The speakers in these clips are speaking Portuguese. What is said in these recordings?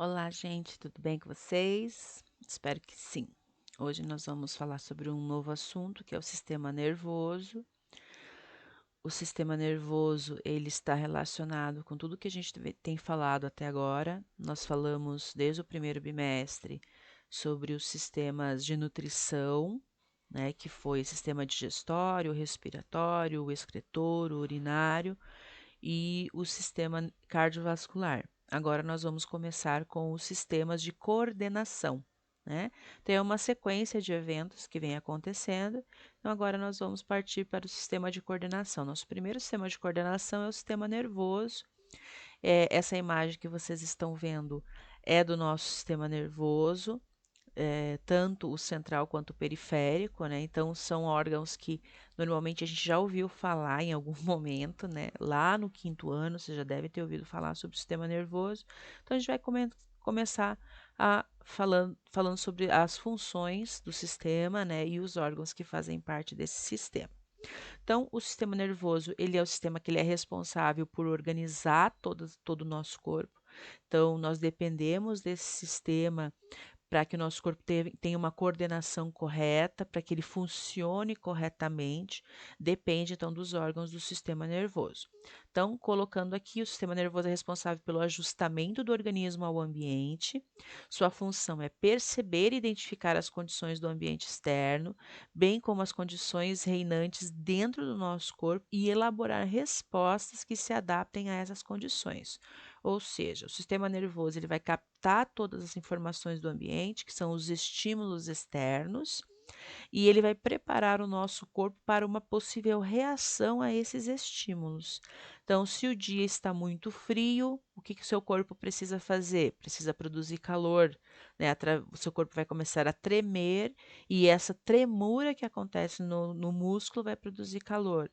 Olá, gente, tudo bem com vocês? Espero que sim. Hoje nós vamos falar sobre um novo assunto, que é o sistema nervoso. O sistema nervoso, ele está relacionado com tudo que a gente tem falado até agora. Nós falamos desde o primeiro bimestre sobre os sistemas de nutrição, né, que foi sistema digestório, respiratório, o excretor, o urinário e o sistema cardiovascular. Agora nós vamos começar com os sistemas de coordenação, né? Tem uma sequência de eventos que vem acontecendo, então agora nós vamos partir para o sistema de coordenação. Nosso primeiro sistema de coordenação é o sistema nervoso. Essa imagem que vocês estão vendo é do nosso sistema nervoso, tanto o central quanto o periférico, né? Então, são órgãos que normalmente a gente já ouviu falar em algum momento, né? Lá no quinto ano, você já deve ter ouvido falar sobre o sistema nervoso. Então, a gente vai começar falando sobre as funções do sistema, né? E os órgãos que fazem parte desse sistema. Então, o sistema nervoso, ele é o sistema que ele é responsável por organizar todo o nosso corpo. Então, nós dependemos desse sistema para que o nosso corpo tenha uma coordenação correta, para que ele funcione corretamente, depende então dos órgãos do sistema nervoso. Então, colocando aqui, o sistema nervoso é responsável pelo ajustamento do organismo ao ambiente. Sua função é perceber e identificar as condições do ambiente externo, bem como as condições reinantes dentro do nosso corpo e elaborar respostas que se adaptem a essas condições. Ou seja, o sistema nervoso ele vai captar todas as informações do ambiente, que são os estímulos externos, e ele vai preparar o nosso corpo para uma possível reação a esses estímulos. Então, se o dia está muito frio, o que o seu corpo precisa fazer? Precisa produzir calor, né? O seu corpo vai começar a tremer e essa tremura que acontece no músculo vai produzir calor.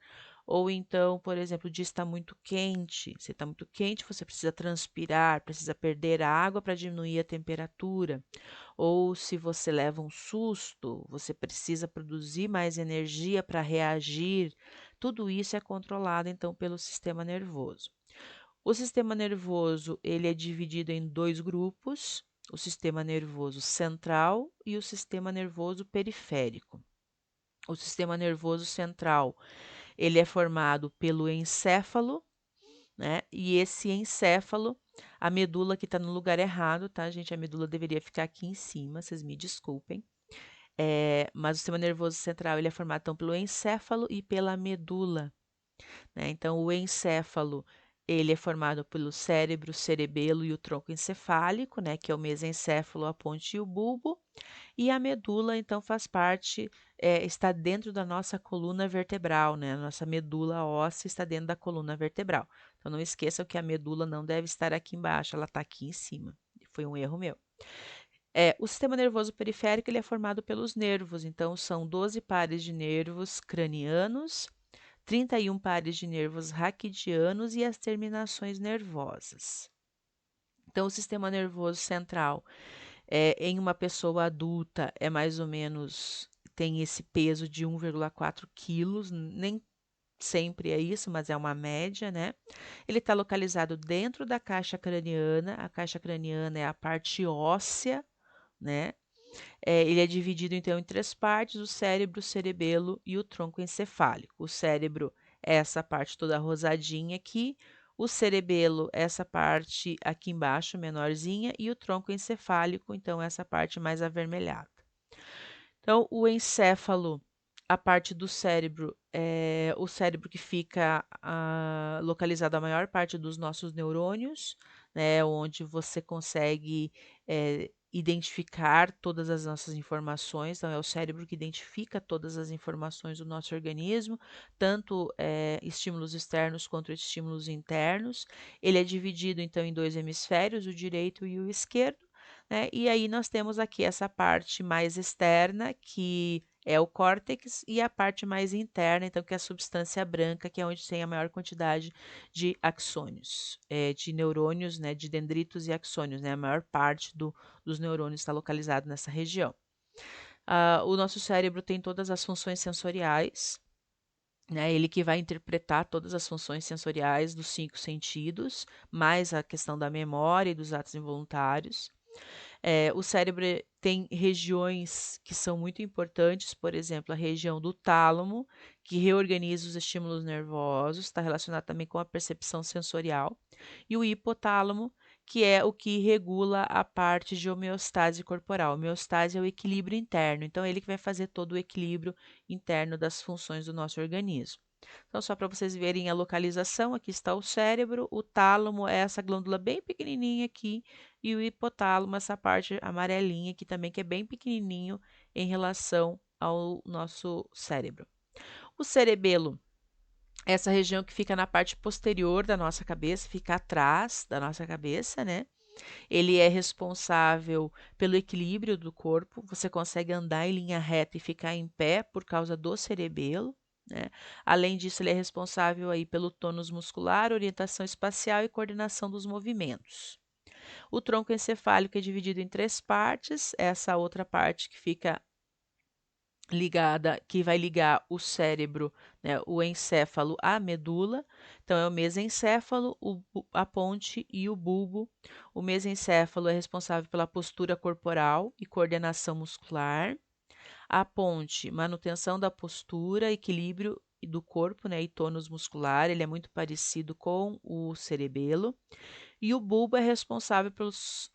Ou então, por exemplo, o dia está muito quente. Se está muito quente, você precisa transpirar, precisa perder água para diminuir a temperatura. Ou se você leva um susto, você precisa produzir mais energia para reagir. Tudo isso é controlado então pelo sistema nervoso. O sistema nervoso, ele é dividido em dois grupos, o sistema nervoso central e o sistema nervoso periférico. O sistema nervoso central, ele é formado pelo encéfalo, né? E esse encéfalo, a medula que está no lugar errado, tá, gente? A medula deveria ficar aqui em cima, vocês me desculpem. Mas o sistema nervoso central ele é formado então, pelo encéfalo e pela medula, né? Então, o encéfalo ele é formado pelo cérebro, cerebelo e o tronco encefálico, né? Que é o mesencéfalo, a ponte e o bulbo. E a medula, então, faz parte, está dentro da nossa coluna vertebral, né? A nossa medula óssea está dentro da coluna vertebral. Então, não esqueçam que a medula não deve estar aqui embaixo, ela está aqui em cima. Foi um erro meu. O sistema nervoso periférico ele é formado pelos nervos, então são 12 pares de nervos cranianos, 31 pares de nervos raquidianos e as terminações nervosas. Então, o sistema nervoso central em uma pessoa adulta é mais ou menos, tem esse peso de 1,4 quilos, nem sempre é isso, mas é uma média, né? Ele está localizado dentro da caixa craniana, a caixa craniana é a parte óssea, né? Ele é dividido então em três partes: o cérebro, o cerebelo e o tronco encefálico. O cérebro é essa parte toda rosadinha aqui, o cerebelo é essa parte aqui embaixo, menorzinha, e o tronco encefálico, então, essa parte mais avermelhada. Então, o encéfalo, a parte do cérebro, é o cérebro que fica localizado a maior parte dos nossos neurônios, né, onde você consegue identificar todas as nossas informações. Então, é o cérebro que identifica todas as informações do nosso organismo, tanto estímulos externos quanto estímulos internos. Ele é dividido, então, em dois hemisférios, o direito e o esquerdo, né? E aí nós temos aqui essa parte mais externa, que é o córtex, e a parte mais interna, então, que é a substância branca, que é onde tem a maior quantidade de axônios, de neurônios, né, de dendritos e axônios, né? A maior parte dos neurônios está localizado nessa região. O nosso cérebro tem todas as funções sensoriais, né? Ele que vai interpretar todas as funções sensoriais dos 5 sentidos, mais a questão da memória e dos atos involuntários. O cérebro tem regiões que são muito importantes, por exemplo, a região do tálamo, que reorganiza os estímulos nervosos, está relacionado também com a percepção sensorial, e o hipotálamo, que é o que regula a parte de homeostase corporal. Homeostase é o equilíbrio interno, então é ele que vai fazer todo o equilíbrio interno das funções do nosso organismo. Então, só para vocês verem a localização, aqui está o cérebro, o tálamo é essa glândula bem pequenininha aqui, e o hipotálamo, essa parte amarelinha aqui também, que é bem pequenininho em relação ao nosso cérebro. O cerebelo, essa região que fica na parte posterior da nossa cabeça, fica atrás da nossa cabeça, né? Ele é responsável pelo equilíbrio do corpo. Você consegue andar em linha reta e ficar em pé por causa do cerebelo, né? Além disso, ele é responsável aí pelo tônus muscular, orientação espacial e coordenação dos movimentos. O tronco encefálico é dividido em 3 partes. Essa outra parte que fica ligada, que vai ligar o cérebro, né, o encéfalo à medula. Então, é o mesencéfalo, a ponte e o bulbo. O mesencéfalo é responsável pela postura corporal e coordenação muscular. A ponte, manutenção da postura, equilíbrio do corpo, né, e tônus muscular. Ele é muito parecido com o cerebelo. E o bulbo é responsável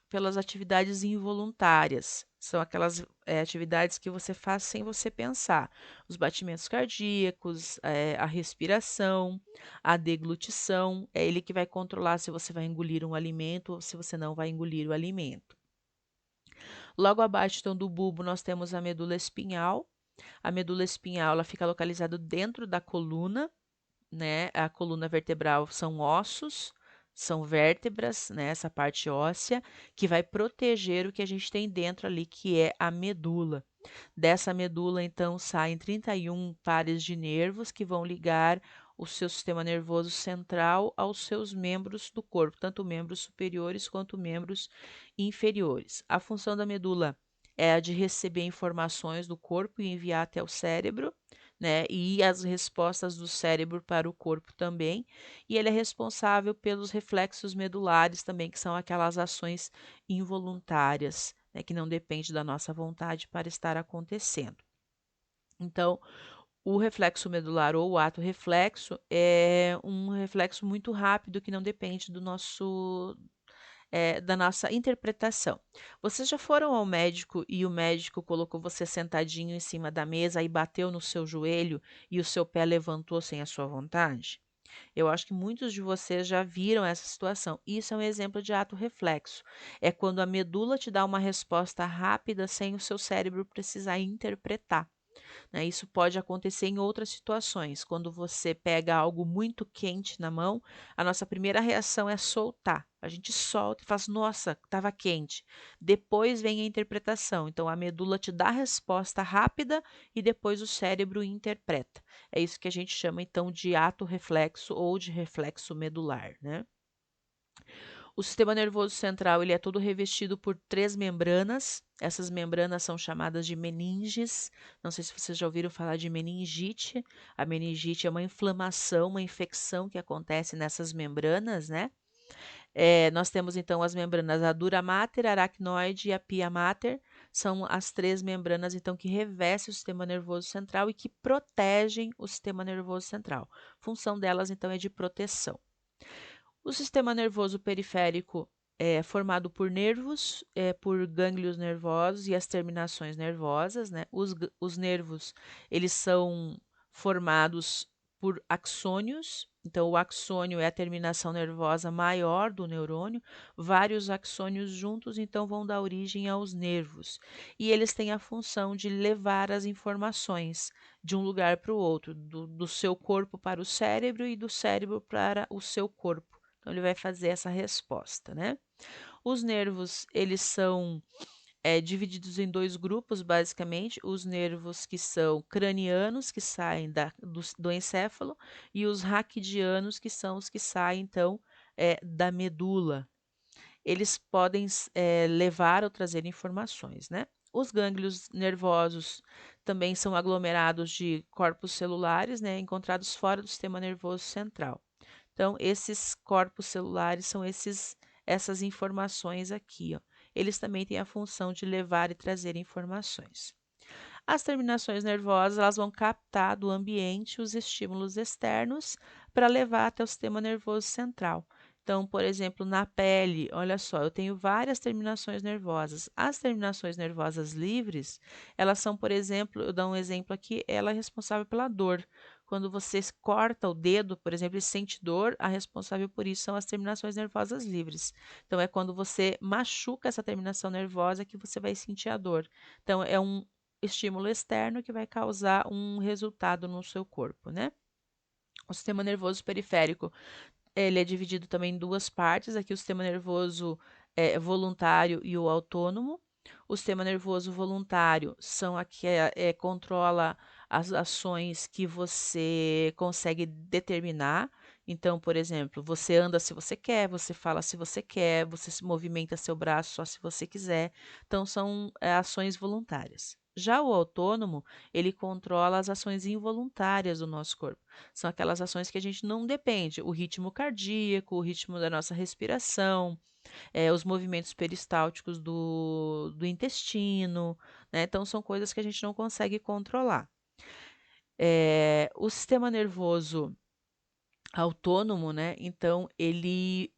pelas atividades involuntárias. São aquelas atividades que você faz sem você pensar. Os batimentos cardíacos, a respiração, a deglutição. É ele que vai controlar se você vai engolir um alimento ou se você não vai engolir o alimento. Logo abaixo, então, do bulbo, nós temos a medula espinhal. A medula espinhal ela fica localizada dentro da coluna, né? A coluna vertebral são ossos, são vértebras, né? Essa parte óssea, que vai proteger o que a gente tem dentro ali, que é a medula. Dessa medula, então, saem 31 pares de nervos que vão ligar o seu sistema nervoso central aos seus membros do corpo, tanto membros superiores quanto membros inferiores. A função da medula é a de receber informações do corpo e enviar até o cérebro, né? E as respostas do cérebro para o corpo também. E ele é responsável pelos reflexos medulares também, que são aquelas ações involuntárias, né, que não depende da nossa vontade para estar acontecendo. Então, o reflexo medular ou o ato reflexo é um reflexo muito rápido que não depende do nosso da nossa interpretação. Vocês já foram ao médico e o médico colocou você sentadinho em cima da mesa e bateu no seu joelho e o seu pé levantou sem a sua vontade? Eu acho que muitos de vocês já viram essa situação. Isso é um exemplo de ato reflexo. É quando a medula te dá uma resposta rápida sem o seu cérebro precisar interpretar, né? Isso pode acontecer em outras situações. Quando você pega algo muito quente na mão, a nossa primeira reação é soltar. A gente solta e faz, nossa, estava quente. Depois vem a interpretação. Então, a medula te dá a resposta rápida e depois o cérebro interpreta. É isso que a gente chama, então, de ato reflexo ou de reflexo medular, né? O sistema nervoso central ele é todo revestido por 3 membranas. Essas membranas são chamadas de meninges. Não sei se vocês já ouviram falar de meningite. A meningite é uma inflamação, uma infecção que acontece nessas membranas, né? Nós temos então as membranas, a dura mater, a aracnoide e a pia mater. São as 3 membranas então que revestem o sistema nervoso central e que protegem o sistema nervoso central. A função delas então é de proteção. O sistema nervoso periférico é formado por nervos, por gânglios nervosos e as terminações nervosas, né? Os nervos, eles são formados por axônios. Então, o axônio é a terminação nervosa maior do neurônio. Vários axônios juntos, então, vão dar origem aos nervos. E eles têm a função de levar as informações de um lugar para o outro, do seu corpo para o cérebro e do cérebro para o seu corpo. Então, ele vai fazer essa resposta, né? Os nervos, eles são divididos em 2 grupos, basicamente. Os nervos que são cranianos, que saem do encéfalo, e os raquidianos, que são os que saem, então, da medula. Eles podem levar ou trazer informações, né? Os gânglios nervosos também são aglomerados de corpos celulares, né, encontrados fora do sistema nervoso central. Então, esses corpos celulares são essas informações aqui, ó. Eles também têm a função de levar e trazer informações. As terminações nervosas, elas vão captar do ambiente os estímulos externos para levar até o sistema nervoso central. Então, por exemplo, na pele, olha só, eu tenho várias terminações nervosas. As terminações nervosas livres, elas são, por exemplo, eu dou um exemplo aqui, ela é responsável pela dor. Quando você corta o dedo, por exemplo, e sente dor, a responsável por isso são as terminações nervosas livres. Então, é quando você machuca essa terminação nervosa que você vai sentir a dor. Então, é um estímulo externo que vai causar um resultado no seu corpo, né? O sistema nervoso periférico, ele é dividido também em duas partes. Aqui o sistema nervoso voluntário e o autônomo. O sistema nervoso voluntário são aqui controla as ações que você consegue determinar. Então, por exemplo, você anda se você quer, você fala se você quer, você se movimenta seu braço só se você quiser. Então, são ações voluntárias. Já o autônomo, ele controla as ações involuntárias do nosso corpo. São aquelas ações que a gente não depende, o ritmo cardíaco, o ritmo da nossa respiração, os movimentos peristálticos do intestino, né? Então, são coisas que a gente não consegue controlar. O sistema nervoso autônomo, né? Então, ele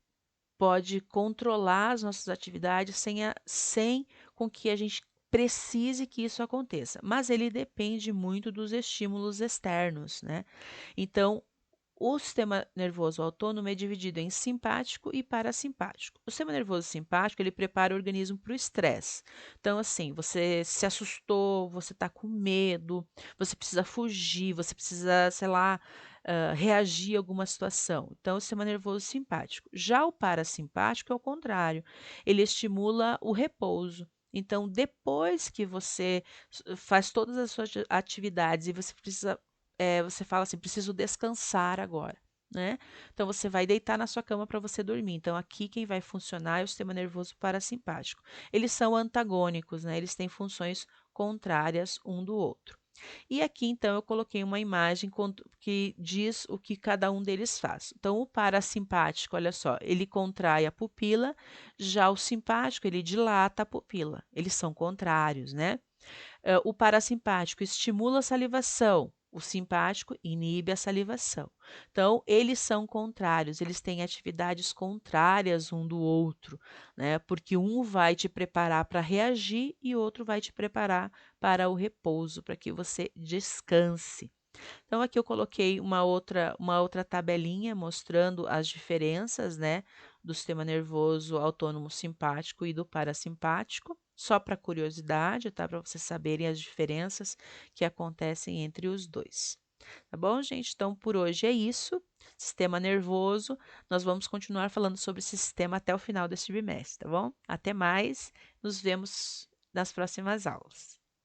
pode controlar as nossas atividades sem com que a gente precise que isso aconteça, mas ele depende muito dos estímulos externos, né? Então, o sistema nervoso autônomo é dividido em simpático e parasimpático. O sistema nervoso simpático, ele prepara o organismo para o estresse. Então, assim, você se assustou, você está com medo, você precisa fugir, você precisa, sei lá, reagir a alguma situação. Então, o sistema nervoso simpático. Já o parasimpático é o contrário. Ele estimula o repouso. Então, depois que você faz todas as suas atividades e você fala assim, preciso descansar agora, né? Então você vai deitar na sua cama para você dormir. Então aqui quem vai funcionar é o sistema nervoso parasimpático. Eles são antagônicos, né? Eles têm funções contrárias um do outro. E aqui então eu coloquei uma imagem que diz o que cada um deles faz. Então o parasimpático, olha só, ele contrai a pupila, já o simpático ele dilata a pupila. Eles são contrários, né? O parasimpático estimula a salivação, o simpático inibe a salivação. Então, eles são contrários, eles têm atividades contrárias um do outro, né? Porque um vai te preparar para reagir e outro vai te preparar para o repouso, para que você descanse. Então, aqui eu coloquei uma outra tabelinha mostrando as diferenças, né, do sistema nervoso autônomo simpático e do parasimpático, só para curiosidade, tá? Para vocês saberem as diferenças que acontecem entre os dois. Tá bom, gente? Então, por hoje é isso. Sistema nervoso. Nós vamos continuar falando sobre esse sistema até o final deste bimestre, tá bom? Até mais. Nos vemos nas próximas aulas.